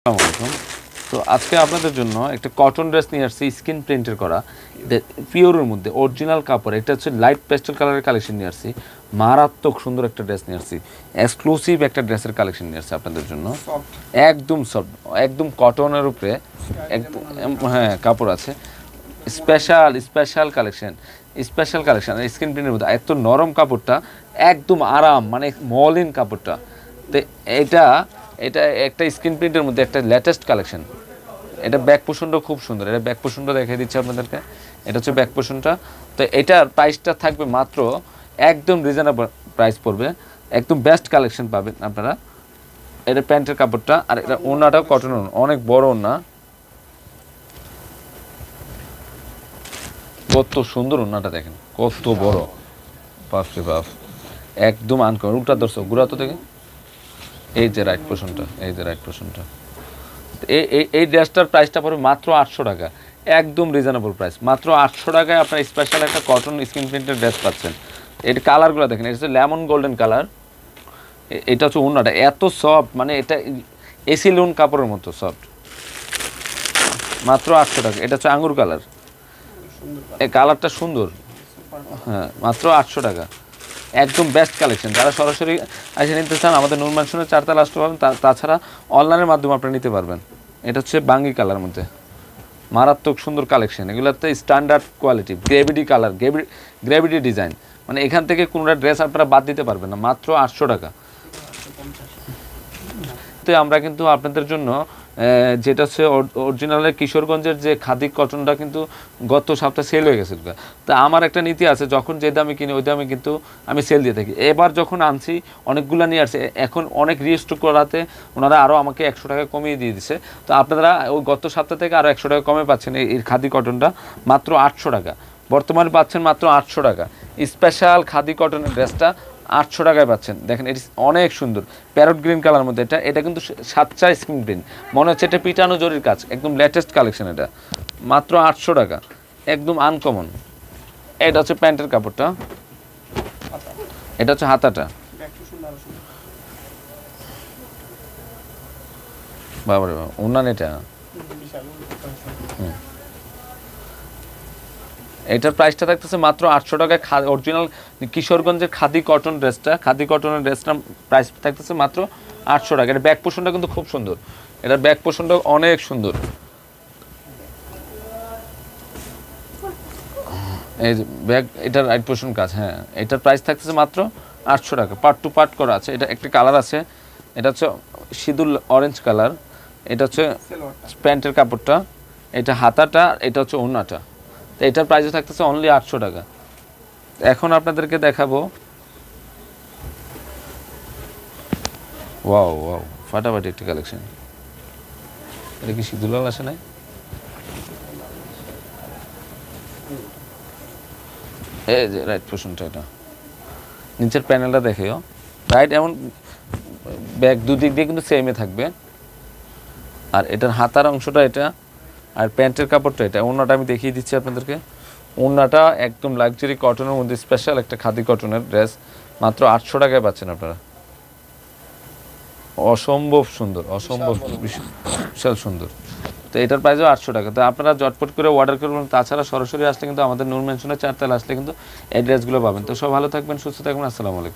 আসসালামু আলাইকুম। তো আজকে আপনাদের জন্য একটা কটন ড্রেস নিয়ে আসছি, স্ক্রিন প্রিন্টের করা, পিওরের মধ্যে অরিজিনাল কাপড়। এটা হচ্ছে লাইট পেস্টেল কালারের কালেকশন নিয়ে আসছি। মারাত্মক সুন্দর একটা ড্রেস নিয়ে আসছি, এক্সক্লুসিভ একটা ড্রেসের কালেকশন নিয়ে আসছি আপনাদের জন্য। একদম সফট, একদম কটনের উপরে একদম, হ্যাঁ কাপড় আছে। স্পেশাল কালেকশন, স্ক্রিন প্রিন্টের মধ্যে এত নরম কাপড়টা, একদম আরাম, মানে মলিন কাপড়টা। তো এটা এটা একটা স্ক্রিন প্রিন্টের মধ্যে একটা লেটেস্ট কালেকশন। এটা ব্যাক পোর্শনটা খুব সুন্দর, এটা ব্যাক পোর্শনটা দেখিয়ে দিচ্ছি আপনাদেরকে। এটা হচ্ছে ব্যাক পোর্শনটা। তো এটার প্রাইসটা থাকবে মাত্র একদম রিজনেবল প্রাইস পড়বে, একদম বেস্ট কালেকশন পাবেন আপনারা। এটা প্যান্টের কাপড়টা, আর এটা ওড়নাটাও কটন, অনেক বড় ওড়না, কত সুন্দর ওড়নাটা দেখেন, কত বড়, বাপরে বাপ, একদম আনকমন। উল্টা দর্শক ঘুরাতো থেকে, এই যে রাইট পোর্শনটা, এই যে রাইট পোর্শনটা। এই ড্রেসটার প্রাইসটা পড়বে মাত্র 800 টাকা, একদম রিজনেবল প্রাইস। মাত্র 800 টাকায় আপনার স্পেশাল একটা কটন স্ক্রিন প্রিন্টের ড্রেস পাচ্ছেন। এটা কালারগুলো দেখেন, এটা হচ্ছে লেমন গোল্ডেন কালার। এটা হচ্ছে ওড়নাটা এত সফট, মানে এটা এসি লোন কাপড়ের মতো সফট। মাত্র 800 টাকা। এটা হচ্ছে আঙ্গুর কালার, এই কালারটা সুন্দর। হ্যাঁ, মাত্র 800 টাকা, একদম বেস্ট কালেকশন। যারা সরাসরি এসে নিতে চান আমাদের নূর ম্যানশনের 4 তলা আসতে পারবেন, তাছাড়া অনলাইনের মাধ্যমে আপনারা নিতে পারবেন। এটা হচ্ছে বাঙ্গি কালার মধ্যে, মারাত্মক সুন্দর কালেকশন। এগুলোতে standard quality, gravity colour, gravity design, মানে এখান থেকে কোনোটা ড্রেস আপনারা বাদ দিতে পারবেন না। মাত্র 800 টাকা। তো আমরা কিন্তু আপনাদের জন্য যেটা হচ্ছে অরিজিনালের কিশোরগঞ্জের যে খাদি কটনটা কিন্তু গত সপ্তাহে সেল হয়ে গেছে। তা আমার একটা নীতি আছে, যখন যে দামে কিনি ওই দামে কিন্তু আমি সেল দিয়ে থাকি। এবার যখন আনছি অনেকগুলো নিয়ে আসছে, এখন অনেক রিস্টক করাতে ওনারা আরও আমাকে 100 টাকা কমিয়ে দিয়ে দিছে। তো আপনারা ওই গত সপ্তাহ থেকে আরও 100 টাকা কমে পাচ্ছেন এই খাদি কটনটা, মাত্র 800 টাকা। বর্তমানে পাচ্ছেন মাত্র 800 টাকা। স্পেশাল খাদি কটনের ড্রেসটা 800 টাকায় পাচ্ছেন। দেখেন এটি অনেক সুন্দর, প্যারট গ্রিন কালার মধ্যে। এটা কিন্তু 7টা স্ক্রিন প্রিন্ট, মনে হচ্ছে এটা পিটানো জরির কাজ, একদম লেটেস্ট কালেকশন। এটা মাত্র 800 টাকা, একদম আনকমন। এটা হচ্ছে প্যান্টের কাপড়টা, এটা হচ্ছে হাতাটা। বাবারে বাবা, ওনান এটা। এটার প্রাইসটা থাকতেছে মাত্র 800 টাকায়। অরিজিনাল কিশোরগঞ্জের খাদি কটন ড্রেসটা, খাদি কটনের ড্রেসটার প্রাইস থাকতেছে মাত্র 800 টাকা। এটা ব্যাক পোর্শনটা কিন্তু খুব সুন্দর, এটার ব্যাক পোর্শনটা অনেক সুন্দর। এই যে ব্যাক, এটার রাইট পোর্শন কাজ। হ্যাঁ, এটার প্রাইস থাকতেছে মাত্র 800 টাকা। পার্ট টু পার্ট করা আছে। এটা একটা কালার আছে, এটা হচ্ছে সিঁদুর অরেঞ্জ কালার। এটা হচ্ছে প্যান্টের কাপড়টা, এটা হাতাটা, এটা হচ্ছে ওড়নাটা। তো এটার প্রাইসও থাকতেছে অনলি 800 টাকা। এখন আপনাদেরকে দেখাবো, ওয়াও ওয়াও, ফাটাফাটি একটা কালেকশন। এটা কি সিঁদুরলাল আসে নাই? এই যে রাইট পোর্শনটা, এটা নিচের প্যানেলটা দেখেও রাইট, এমন ব্যাক দুদিক দিয়ে কিন্তু সেমে থাকবে। আর এটার হাতার অংশটা এটা, আর প্যান্টের কাপড়টা এটা। ওড়নাটা আমি দেখিয়ে দিচ্ছি আপনাদেরকে। ওড়নাটা একদম লাক্সারি কটনের মধ্যে স্পেশাল একটা খাদি কটনের ড্রেস, মাত্র 800 টাকায় পাচ্ছেন আপনারা। অসম্ভব সুন্দর, অসম্ভব বিশাল সুন্দর। তো এটার প্রাইসও 800 টাকা। তো আপনারা জটপট করে অর্ডার করবেন। তাছাড়া সরাসরি আসলে কিন্তু আমাদের নূর ম্যানশনের 4 তলা আসলে কিন্তু এই ড্রেসগুলো পাবেন। তো সব ভালো থাকবেন, সুস্থ থাকবেন। আসসালামু আলাইকুম।